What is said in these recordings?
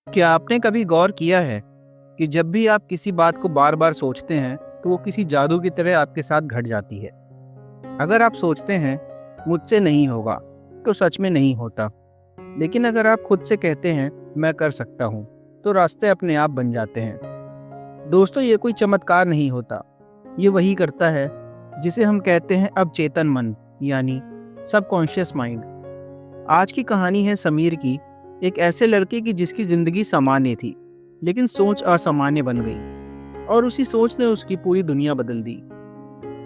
क्या आपने कभी गौर किया है कि जब भी आप किसी बात को बार बार सोचते हैं तो वो किसी जादू की तरह आपके साथ घट जाती है। अगर आप सोचते हैं मुझसे नहीं होगा तो सच में नहीं होता, लेकिन अगर आप खुद से कहते हैं मैं कर सकता हूँ तो रास्ते अपने आप बन जाते हैं। दोस्तों, ये कोई चमत्कार नहीं होता, ये वही करता है जिसे हम कहते हैं अब चेतन मन, यानी सबकॉन्शियस माइंड। आज की कहानी है समीर की, एक ऐसे लड़के की जिसकी जिंदगी सामान्य थी लेकिन सोच असामान्य बन गई और उसी सोच ने उसकी पूरी दुनिया बदल दी।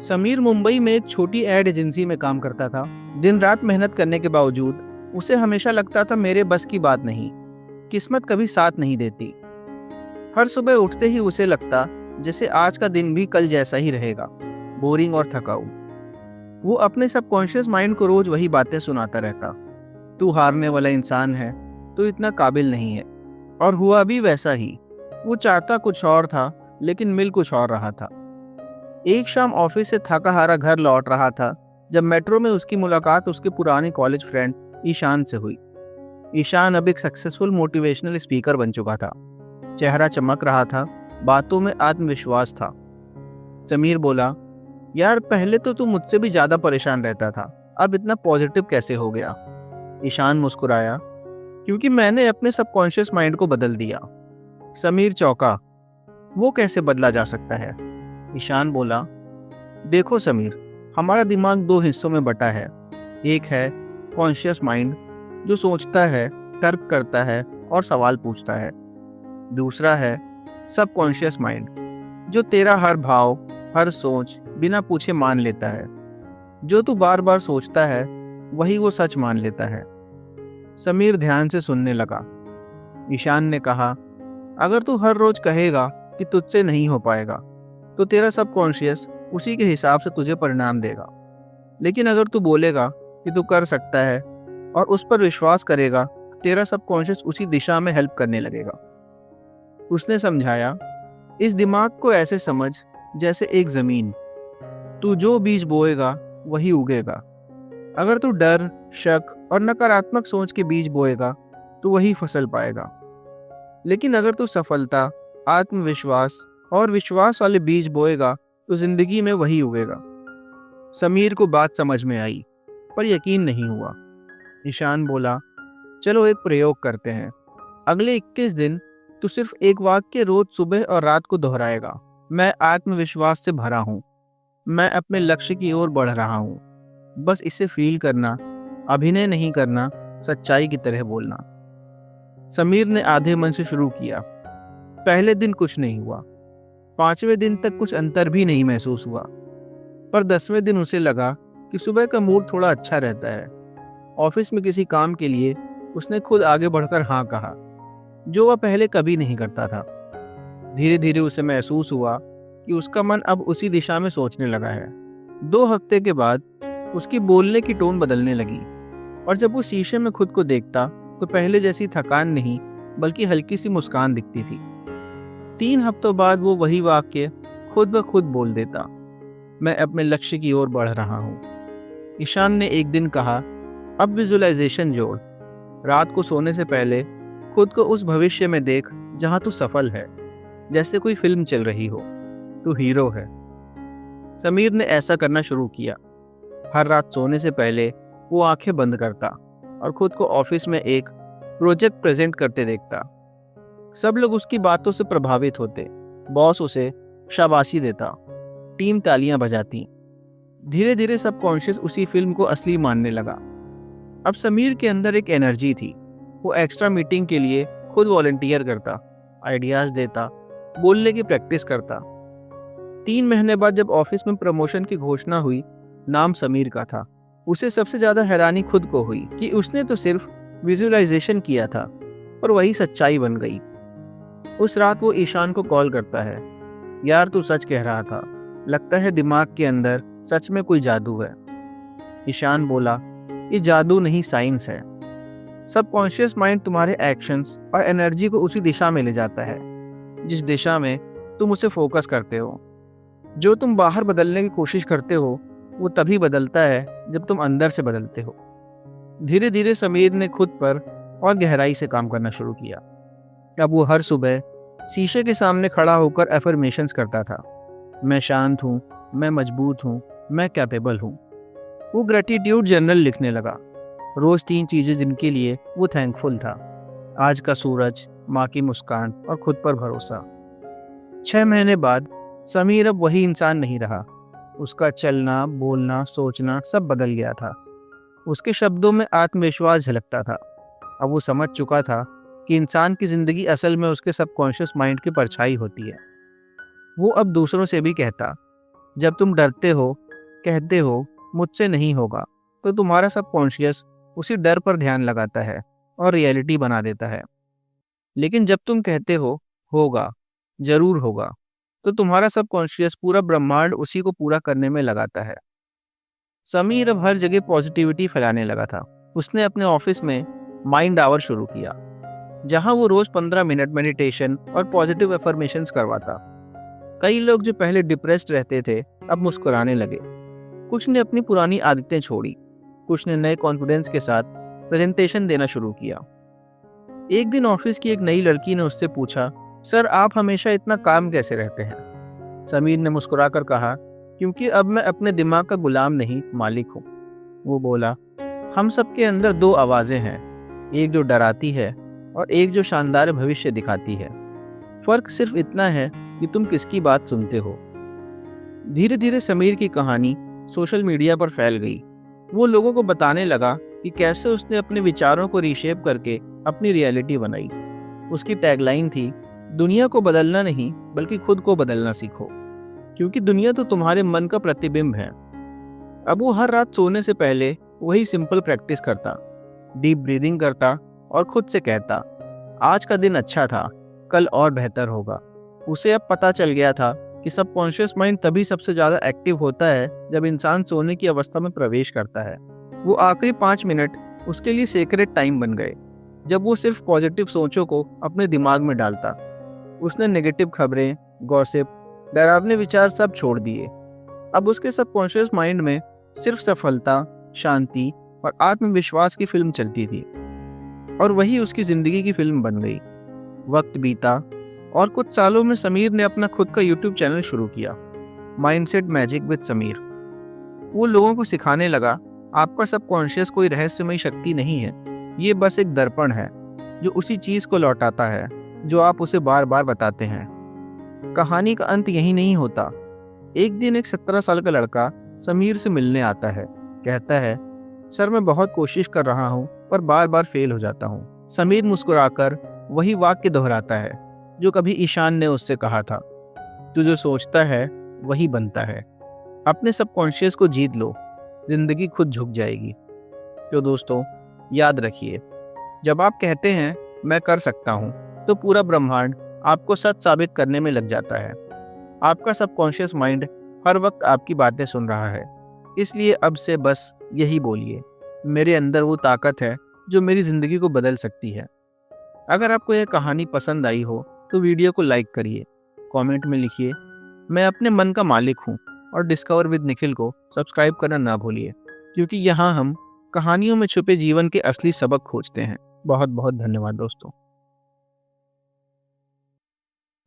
समीर मुंबई में एक छोटी एड एजेंसी में काम करता था। दिन रात मेहनत करने के बावजूद उसे हमेशा लगता था मेरे बस की बात नहीं, किस्मत कभी साथ नहीं देती। हर सुबह उठते ही उसे लगता जैसे आज का दिन भी कल जैसा ही रहेगा, बोरिंग और थकाऊ। वो अपने सबकॉन्शियस माइंड को रोज वही बातें सुनाता रहता, तू हारने वाला इंसान है, तू इतना काबिल नहीं है। और हुआ भी वैसा ही। वो चाहता कुछ और था लेकिन मिल कुछ और रहा था। एक शाम ऑफिस से थका हारा घर लौट रहा था जब मेट्रो में उसकी मुलाकात उसके पुराने कॉलेज फ्रेंड ईशान से हुई। ईशान अब एक सक्सेसफुल मोटिवेशनल स्पीकर बन चुका था। चेहरा चमक रहा था, बातों में आत्मविश्वास था। समीर बोला, यार पहले तो तू मुझसे भी ज्यादा परेशान रहता था, अब इतना पॉजिटिव कैसे हो गया? ईशान मुस्कुराया, क्योंकि मैंने अपने सबकॉन्शियस माइंड को बदल दिया। समीर चौंका, वो कैसे बदला जा सकता है? ईशान बोला, देखो समीर, हमारा दिमाग दो हिस्सों में बटा है। एक है कॉन्शियस माइंड जो सोचता है, तर्क करता है और सवाल पूछता है। दूसरा है सबकॉन्शियस माइंड जो तेरा हर भाव, हर सोच बिना पूछे मान लेता है। जो तू बार बार सोचता है वही वो सच मान लेता है। समीर ध्यान से सुनने लगा। ईशान ने कहा, अगर तू हर रोज कहेगा कि तुझसे नहीं हो पाएगा तो तेरा सबकॉन्शियस उसी के हिसाब से तुझे परिणाम देगा। लेकिन अगर तू बोलेगा कि तू कर सकता है और उस पर विश्वास करेगा, तेरा सबकॉन्शियस उसी दिशा में हेल्प करने लगेगा। उसने समझाया, इस दिमाग को ऐसे समझ जैसे एक जमीन। तू जो बीज बोएगा वही उगेगा। अगर तू डर, शक और नकारात्मक सोच के बीज बोएगा तो वही फसल पाएगा। लेकिन अगर तू सफलता, आत्मविश्वास और विश्वास वाले बीज बोएगा तो जिंदगी में वही उगेगा। समीर को बात समझ में आई पर यकीन नहीं हुआ। ईशान बोला, चलो एक प्रयोग करते हैं। अगले 21 दिन तू सिर्फ एक वाक्य रोज सुबह और रात को दोहराएगा, मैं आत्मविश्वास से भरा हूँ, मैं अपने लक्ष्य की ओर बढ़ रहा हूँ। बस इसे फील करना, अभिनय नहीं करना, सच्चाई की तरह बोलना। समीर ने आधे मन से शुरू किया। पहले दिन कुछ नहीं हुआ, 5वें दिन तक कुछ अंतर भी नहीं महसूस हुआ, पर 10वें दिन उसे लगा कि सुबह का मूड थोड़ा अच्छा रहता है। ऑफिस में किसी काम के लिए उसने खुद आगे बढ़कर हाँ कहा, जो वह पहले कभी नहीं करता था। धीरे धीरे उसे महसूस हुआ कि उसका मन अब उसी दिशा में सोचने लगा है। 2 हफ्ते के बाद उसकी बोलने की टोन बदलने लगी और जब वो शीशे में खुद को देखता तो पहले जैसी थकान नहीं बल्कि हल्की सी मुस्कान दिखती थी। 3 हफ्तों बाद वो वही वाक्य खुद ब खुद बोल देता, मैं अपने लक्ष्य की ओर बढ़ रहा हूँ। ईशान ने एक दिन कहा, अब विजुअलाइजेशन जोड़। रात को सोने से पहले खुद को उस भविष्य में देख जहां तू सफल है, जैसे कोई फिल्म चल रही हो, तू हीरो है। समीर ने ऐसा करना शुरू किया। हर रात सोने से पहले वो आंखें बंद करता और खुद को ऑफिस में एक प्रोजेक्ट प्रेजेंट करते देखता। सब लोग उसकी बातों से प्रभावित होते, बॉस उसे शाबाशी देता, टीम तालियां बजाती। धीरे धीरे सबकॉन्शियस उसी फिल्म को असली मानने लगा। अब समीर के अंदर एक एनर्जी थी। वो एक्स्ट्रा मीटिंग के लिए खुद वॉलंटियर करता, आइडियाज देता, बोलने की प्रैक्टिस करता। 3 महीने बाद जब ऑफिस में प्रमोशन की घोषणा हुई, नाम समीर का था। उसे सबसे ज्यादा हैरानी खुद को हुई कि उसने तो सिर्फ विजुअलाइजेशन किया था और वही सच्चाई बन गई। उस रात वो ईशान को कॉल करता है, यार तू सच कह रहा था, लगता है दिमाग के अंदर सच में कोई जादू है। ईशान बोला, ये जादू नहीं, साइंस है। सबकॉन्शियस माइंड तुम्हारे एक्शंस और एनर्जी को उसी दिशा में ले जाता है जिस दिशा में तुम उसे फोकस करते हो। जो तुम बाहर बदलने की कोशिश करते हो वो तभी बदलता है जब तुम अंदर से बदलते हो। धीरे धीरे समीर ने खुद पर और गहराई से काम करना शुरू किया। अब वो हर सुबह शीशे के सामने खड़ा होकर एफर्मेशंस करता था। मैं शांत हूँ, मैं मजबूत हूँ, मैं कैपेबल हूँ। वो ग्रेटिट्यूड जर्नल लिखने लगा, रोज 3 चीजें जिनके लिए वो थैंकफुल था। आज का सूरज, माँ की मुस्कान और खुद पर भरोसा। 6 महीने बाद समीर अब वही इंसान नहीं रहा। उसका चलना, बोलना, सोचना सब बदल गया था। उसके शब्दों में आत्मविश्वास झलकता था। अब वो समझ चुका था कि इंसान की जिंदगी असल में उसके सबकॉन्शियस माइंड की परछाई होती है। वो अब दूसरों से भी कहता, जब तुम डरते हो, कहते हो मुझसे नहीं होगा, तो तुम्हारा सबकॉन्शियस उसी डर पर ध्यान लगाता है और रियलिटी बना देता है। लेकिन जब तुम कहते हो होगा, जरूर होगा, तो तुम्हारा सबकॉन्शियस पूरा ब्रह्मांड उसी को पूरा करने में लगाता है। समीर अब हर जगह पॉजिटिविटी फैलाने लगा था। उसने अपने ऑफिस में माइंड आवर शुरू किया, जहां वो रोज 15 मिनट मेडिटेशन और पॉजिटिव एफर्मेशंस करवाता। कई लोग जो पहले डिप्रेस्ड रहते थे अब मुस्कुराने लगे। कुछ ने अपनी पुरानी आदतें छोड़ी, कुछ ने नए कॉन्फिडेंस के साथ प्रेजेंटेशन देना शुरू किया। एक दिन ऑफिस की एक नई लड़की ने उससे पूछा, सर आप हमेशा इतना काम कैसे रहते हैं? समीर ने मुस्कुराकर कहा, क्योंकि अब मैं अपने दिमाग का गुलाम नहीं, मालिक हूँ। वो बोला, हम सबके अंदर 2 आवाजें हैं, एक जो डराती है और एक जो शानदार भविष्य दिखाती है। फर्क सिर्फ इतना है कि तुम किसकी बात सुनते हो। धीरे धीरे समीर की कहानी सोशल मीडिया पर फैल गई। वो लोगों को बताने लगा कि कैसे उसने अपने विचारों को रीशेप करके अपनी रियलिटी बनाई। उसकी टैगलाइन थी, दुनिया को बदलना नहीं बल्कि खुद को बदलना सीखो, क्योंकि दुनिया तो तुम्हारे मन का प्रतिबिंब है। अब वो हर रात सोने से पहले वही सिंपल प्रैक्टिस करता, डीप ब्रीदिंग करता और खुद से कहता, आज का दिन अच्छा था, कल और बेहतर होगा। उसे अब पता चल गया था कि सबकॉन्शियस माइंड तभी सबसे ज्यादा एक्टिव होता है जब इंसान सोने की अवस्था में प्रवेश करता है। वो आखिरी 5 मिनट उसके लिए सेक्रेट टाइम बन गए, जब वो सिर्फ पॉजिटिव सोचों को अपने दिमाग में डालता। उसने नेगेटिव खबरें, गॉसिप, डरावने विचार सब छोड़ दिए। अब उसके सबकॉन्शियस माइंड में सिर्फ सफलता, शांति और आत्मविश्वास की फिल्म चलती थी, और वही उसकी जिंदगी की फिल्म बन गई। वक्त बीता और कुछ सालों में समीर ने अपना खुद का यूट्यूब चैनल शुरू किया, माइंडसेट मैजिक विद समीर। वो लोगों को सिखाने लगा, आपका सबकॉन्शियस कोई रहस्यमयी शक्ति नहीं है, ये बस एक दर्पण है जो उसी चीज को लौटाता है जो आप उसे बार बार बताते हैं। कहानी का अंत यही नहीं होता। एक दिन एक 17 साल का लड़का समीर से मिलने आता है। कहता है, सर मैं बहुत कोशिश कर रहा हूँ पर बार बार फेल हो जाता हूँ। समीर मुस्कुराकर वही वाक्य दोहराता है जो कभी ईशान ने उससे कहा था, तू जो सोचता है वही बनता है। अपने सबकॉन्शियस को जीत लो, जिंदगी खुद झुक जाएगी। तो दोस्तों याद रखिए, जब आप कहते हैं मैं कर सकता हूँ, तो पूरा ब्रह्मांड आपको सच साबित करने में लग जाता है। आपका सबकॉन्शियस माइंड हर वक्त आपकी बातें सुन रहा है, इसलिए अब से बस यही बोलिए, मेरे अंदर वो ताकत है जो मेरी जिंदगी को बदल सकती है। अगर आपको यह कहानी पसंद आई हो तो वीडियो को लाइक करिए, कमेंट में लिखिए मैं अपने मन का मालिक हूँ, और डिस्कवर विद निखिल को सब्सक्राइब करना ना भूलिए, क्योंकि यहाँ हम कहानियों में छुपे जीवन के असली सबक खोजते हैं। बहुत बहुत धन्यवाद दोस्तों।